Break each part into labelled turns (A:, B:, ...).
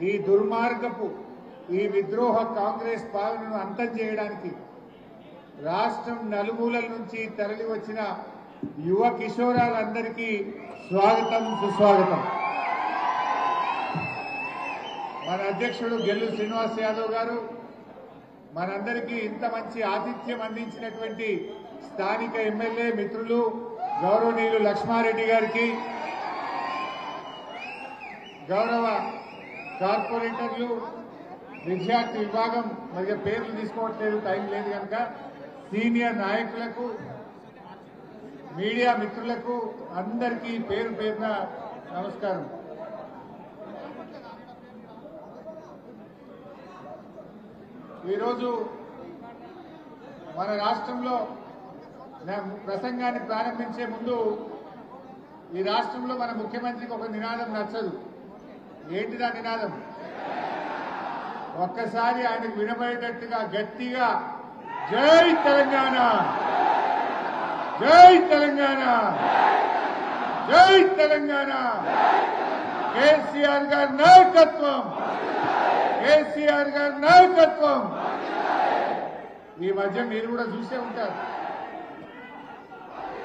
A: ఈ దుర్మార్గపు ఈ విద్రోహ కాంగ్రెస్ పాలనను అంతం చేయడానికి రాష్ట్రం నలుమూలల నుంచి తరలి వచ్చిన యువ కిషోరాలందరికీ స్వాగతం సుస్వాగతం. మన అధ్యక్షుడు గెల్లు శ్రీనివాస్ యాదవ్ గారు మనందరికీ ఇంత మంచి ఆతిథ్యం అందించినటువంటి స్థానిక ఎమ్మెల్యే మిత్రులు గౌరవనీయులు లక్ష్మారెడ్డి గారికి, గౌరవ కార్పొరేటర్లు, విద్యార్థి విభాగం మరి పేర్లు తీసుకోవట్లేదు, టైం లేదు కనుక, సీనియర్ నాయకులకు, మీడియా మిత్రులకు అందరికీ పేరు పేరున నమస్కారం. ఈరోజు మన రాష్ట్రంలో ప్రసంగాన్ని ప్రారంభించే ముందు ఈ రాష్ట్రంలో మన ముఖ్యమంత్రికి ఒక నినాదం నచ్చదు. ఏంటిదా నినాదం? ఒక్కసారి ఆయనకు వినబడేటట్టుగా గట్టిగా జై తెలంగాణ, జై తెలంగాణ, జై తెలంగాణ, కేసీఆర్ గారి నాయకత్వం, కేసీఆర్ గారి నాయకత్వం. ఈ మధ్య మీరు కూడా చూసే ఉంటారు,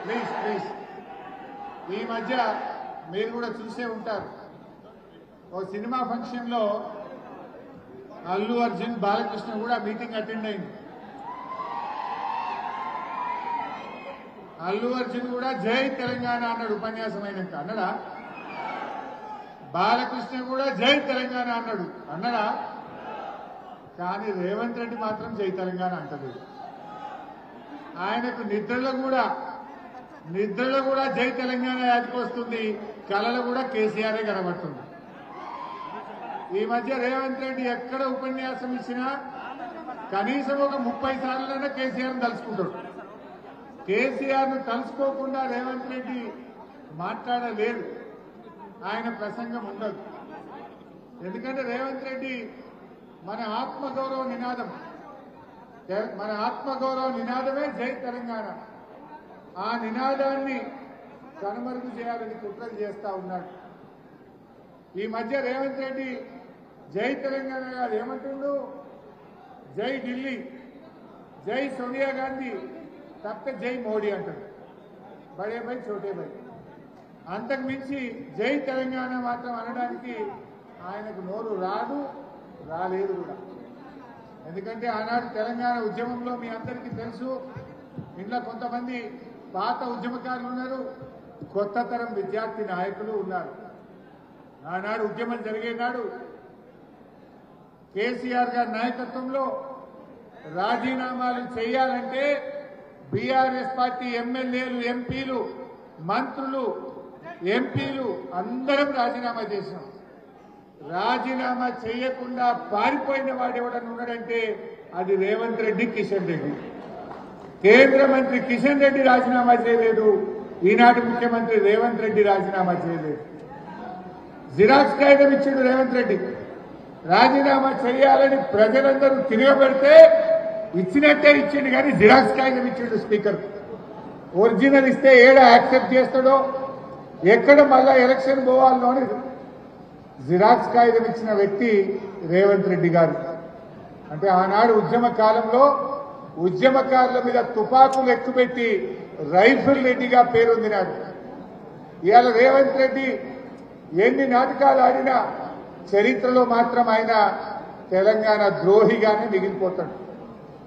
A: ప్లీజ్ ప్లీజ్, ఈ మధ్య మీరు కూడా చూసే ఉంటారు. ఓ సినిమా ఫంక్షన్ లో అల్లు అర్జున్, బాలకృష్ణ కూడా మీటింగ్ అటెండ్ అయింది. అల్లు అర్జున్ కూడా జై తెలంగాణ అన్నాడు ఉపన్యాసం అయినాక. అన్నడా? బాలకృష్ణ కూడా జై తెలంగాణ అన్నడా? కానీ రేవంత్ రెడ్డి మాత్రం జై తెలంగాణ అంటది. ఆయనకు నిద్రలో కూడా జై తెలంగాణ యాదికి వస్తుంది, కళలో కూడా కేసీఆరే కనబడుతుంది. ఈ మధ్య రేవంత్ రెడ్డి ఎక్కడ ఉపన్యాసం ఇచ్చినా కనీసం ఒక 30 సార్లైనా కేసీఆర్ తలుచుకుంటాడు. కేసీఆర్ ను తలుచుకోకుండా రేవంత్ రెడ్డి మాట్లాడలేడు, ఆయన ప్రసంగం ఉండదు. ఎందుకంటే రేవంత్ రెడ్డి మన ఆత్మగౌరవ నినాదమే జై తెలంగాణ. ఆ నినాదాన్ని కనుమరుగు చేయాలని కుట్రలు చేస్తా ఉన్నాడు. ఈ మధ్య రేవంత్ రెడ్డి జై తెలంగాణ కాదు, ఏమంటుండు? జై ఢిల్లీ, జై సోనియా గాంధీ, తప్ప జై మోడీ అంటాడు. బడే భై చోటే భై. అంతకు మించి జై తెలంగాణ మాత్రం అనడానికి ఆయనకు నోరు రాలేదు కూడా. ఎందుకంటే ఆనాడు తెలంగాణ ఉద్యమంలో మీ అందరికీ తెలుసు, ఇంట్లో కొంతమంది పాత ఉద్యమకారులు ఉన్నారు, కొత్త తరం విద్యార్థి నాయకులు ఉన్నారు. ఆనాడు ఉద్యమం జరిగే నాడు కేసీఆర్ గారి నాయకత్వంలో రాజీనామాలు చేయాలంటే బీఆర్ఎస్ పార్టీ ఎమ్మెల్యేలు, ఎంపీలు, మంత్రులు, ఎంపీలు అందరం రాజీనామా చేశాం. రాజీనామా చేయకుండా పారిపోయిన వాడు ఎవడన్నా ఉన్నాడంటే అది రేవంత్ రెడ్డి, కిషన్ రెడ్డి. కేంద్ర మంత్రి కిషన్ రెడ్డి రాజీనామా చేయలేదు, ఈనాటి ముఖ్యమంత్రి రేవంత్ రెడ్డి రాజీనామా చేయలేదు. జిరాక్స్ కాగితం ఇచ్చిండు రేవంత్ రెడ్డి. రాజీనామా చేయాలని ప్రజలందరూ తిరగబెడితే ఇచ్చినట్టే ఇచ్చిండు, కానీ జిరాక్స్ కాగితం ఇచ్చిండు స్పీకర్. ఒరిజినల్ ఇస్తే ఏడ యాక్సెప్ట్ చేస్తాడో, ఎక్కడ మళ్ళా ఎలక్షన్ పోవాలో అని జిరాక్స్ కాగితం ఇచ్చిన వ్యక్తి రేవంత్ రెడ్డి గారు. అంటే ఆనాడు ఉద్యమ కాలంలో ఉద్యమకారుల మీద తుపాకులు ఎక్కుపెట్టి రైఫిల్ రెడ్డిగా పేరొందినాడు. ఇవాళ రేవంత్ రెడ్డి ఎన్ని నాటకాలు ఆడినా చరిత్రలో మాత్రం ఆయన తెలంగాణ ద్రోహిగానే మిగిలిపోతాడు.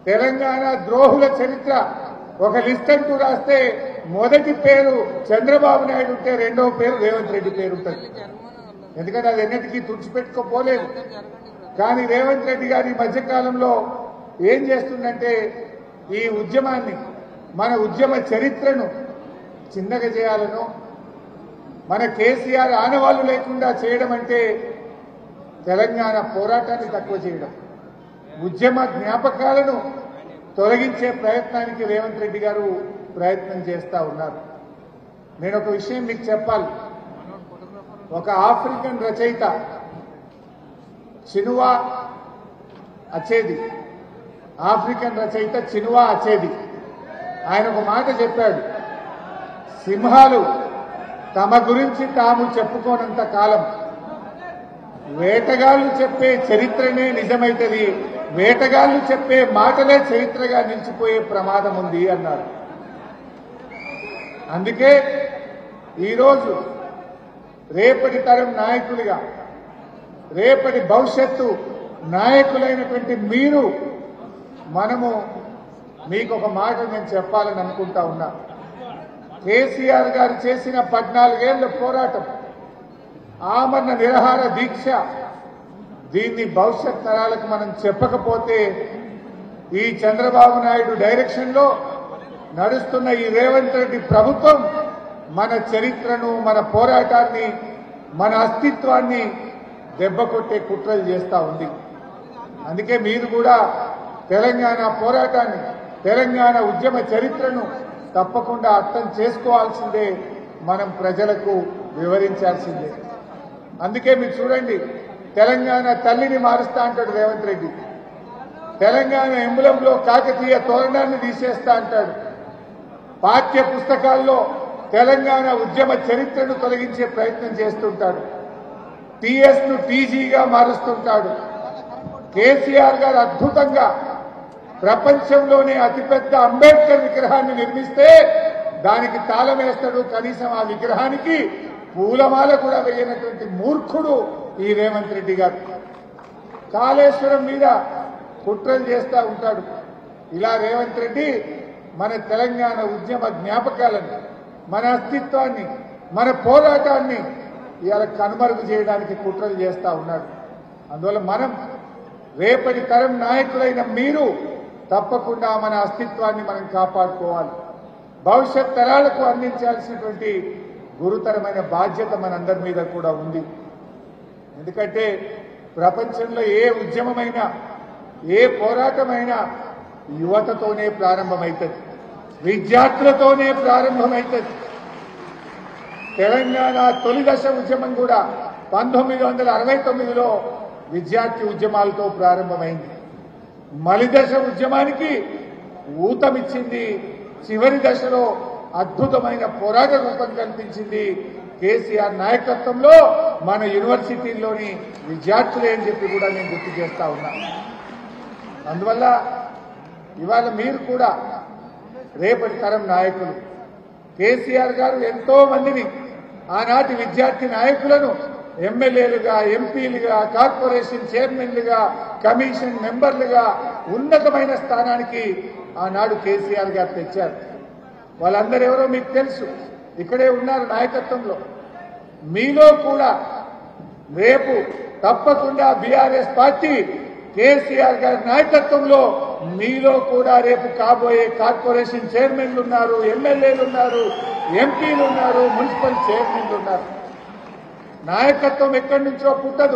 A: తెలంగాణ ద్రోహుల చరిత్ర ఒక లిస్ట్ అంటూ రాస్తే మొదటి పేరు చంద్రబాబు నాయుడు ఉంటే రెండవ పేరు రేవంత్ రెడ్డి పేరు ఉంటుంది. ఎందుకంటే అది ఎన్నిటికీ తుడిచిపెట్టుకోపోలేదు. కానీ రేవంత్ రెడ్డి గారి మధ్యకాలంలో ఏం చేస్తుందంటే ఈ ఉద్యమాన్ని, మన ఉద్యమ చరిత్రను చిన్నగా చేయాలను, మన కేసీఆర్ ఆనవాళ్లు లేకుండా చేయడం అంటే తెలంగాణ పోరాటాన్ని తక్కువ చేయడం, ఉద్యమ జ్ఞాపకాలను తొలగించే ప్రయత్నానికి రేవంత్ రెడ్డి గారు ప్రయత్నం చేస్తా ఉన్నారు. నేను ఒక విషయం మీకు చెప్పాలి. ఒక ఆఫ్రికన్ రచయిత చినువా అచేది, ఆఫ్రికన్ రచయిత చినువా అచేది, ఆయన ఒక మాట చెప్పాడు. సింహాలు తమ గురించి తాము చెప్పుకోనంత కాలం వేటగాళ్లు చెప్పే చరిత్రనే నిజమైతది, వేటగాళ్లు చెప్పే మాటలే చరిత్రగా నిలిచిపోయే ప్రమాదం ఉంది అన్నారు. అందుకే ఈరోజు రేపటి తరం నాయకులుగా, రేపటి భవిష్యత్తు నాయకులైనటువంటి మీరు, మనము మీకు ఒక మాట నేను చెప్పాలని అనుకుంటా ఉన్నా. కేసీఆర్ గారు చేసిన 14 ఏళ్ల పోరాటం, ఆమరణ నిరాహార దీక్ష, దీన్ని భవిష్యత్ తరాలకు మనం చెప్పకపోతే ఈ చంద్రబాబు నాయుడు డైరెక్షన్ లో నడుస్తున్న ఈ రేవంత్ రెడ్డి ప్రభుత్వం మన చరిత్రను, మన పోరాటాన్ని, మన అస్తిత్వాన్ని దెబ్బకొట్టే కుట్రలు చేస్తా ఉంది. అందుకే మీరు కూడా తెలంగాణ పోరాటాన్ని, తెలంగాణ ఉద్యమ చరిత్రను తప్పకుండా అర్థం చేసుకోవాల్సిందే, మనం ప్రజలకు వివరించాల్సిందే. అందుకే మీరు చూడండి, తెలంగాణ తల్లిని మారుస్తా అంటాడు రేవంత్ రెడ్డి, తెలంగాణ ఎంబులంలో కాకతీయ తోరణాన్ని తీసేస్తా అంటాడు, పాఠ్య పుస్తకాల్లో తెలంగాణ ఉద్యమ చరిత్రను తొలగించే ప్రయత్నం చేస్తుంటాడు, టీఎస్ ను టీజీగా మారుస్తుంటాడు. కేసీఆర్ గారు అద్భుతంగా ప్రపంచంలోనే అతిపెద్ద అంబేద్కర్ విగ్రహాన్ని నిర్మిస్తే దానికి తాళం వేస్తాడు, కనీసం ఆ విగ్రహానికి పూలమాల కూడా వేయనటువంటి మూర్ఖుడు ఈ రేవంత్ రెడ్డి గారు. కాళేశ్వరం మీద కుట్రలు చేస్తూ ఉంటాడు. ఇలా రేవంత్ రెడ్డి మన తెలంగాణ ఉద్యమ జ్ఞాపకాలను, మన అస్తిత్వాన్ని, మన పోరాటాన్ని ఇవాళ కనుమరుగు చేయడానికి కుట్రలు చేస్తూ ఉన్నాడు. అందువల్ల మనం రేపటి తరం నాయకులైన మీరు తప్పకుండా మన అస్తిత్వాన్ని మనం కాపాడుకోవాలి. భవిష్యత్ తరాలకు అందించాల్సినటువంటి గురుతరమైన బాధ్యత మనందరి మీద కూడా ఉంది. ఎందుకంటే ప్రపంచంలో ఏ ఉద్యమమైనా, ఏ పోరాటమైనా యువతతోనే ప్రారంభమవుతుంది, విద్యార్థులతోనే ప్రారంభమవుతుంది. తెలంగాణ తొలి దశ ఉద్యమం కూడా 1969లో విద్యార్థి ఉద్యమాలతో ప్రారంభమైంది. మలిదశ ఉద్యమానికి ఊతమిచ్చింది, చివరి దశలో అద్భుతమైన పోరాట రూపం కల్పించింది కేసీఆర్ నాయకత్వంలో మన యూనివర్సిటీల్లోని విద్యార్థులే అని చెప్పి కూడా నేను గుర్తు చేస్తా ఉన్నా. అందువల్ల ఇవాళ మీరు కూడా రేపటి తరం నాయకులు. కేసీఆర్ గారు ఎంతో మందిని, ఆనాటి విద్యార్థి నాయకులను ఎమ్మెల్యేలుగా, ఎంపీలుగా, కార్పొరేషన్ చైర్మన్లుగా, కమిషన్ మెంబర్లుగా ఉన్నతమైన స్థానానికి ఆనాడు కేసీఆర్ గారు తెచ్చారు. వాళ్ళందరూ ఎవరో మీకు తెలుసు, ఇక్కడే ఉన్నారు నాయకత్వంలో. మీలో కూడా రేపు తప్పకుండా బీఆర్ఎస్ పార్టీ కేసీఆర్ గారి నాయకత్వంలో మీలో కూడా రేపు కాబోయే కార్పొరేషన్ చైర్మన్లు ఉన్నారు, ఎమ్మెల్యేలు ఉన్నారు, ఎంపీలు ఉన్నారు, మున్సిపల్ చైర్మన్లు ఉన్నారు. నాయకత్వం ఎక్కడి నుంచో పుట్టదు.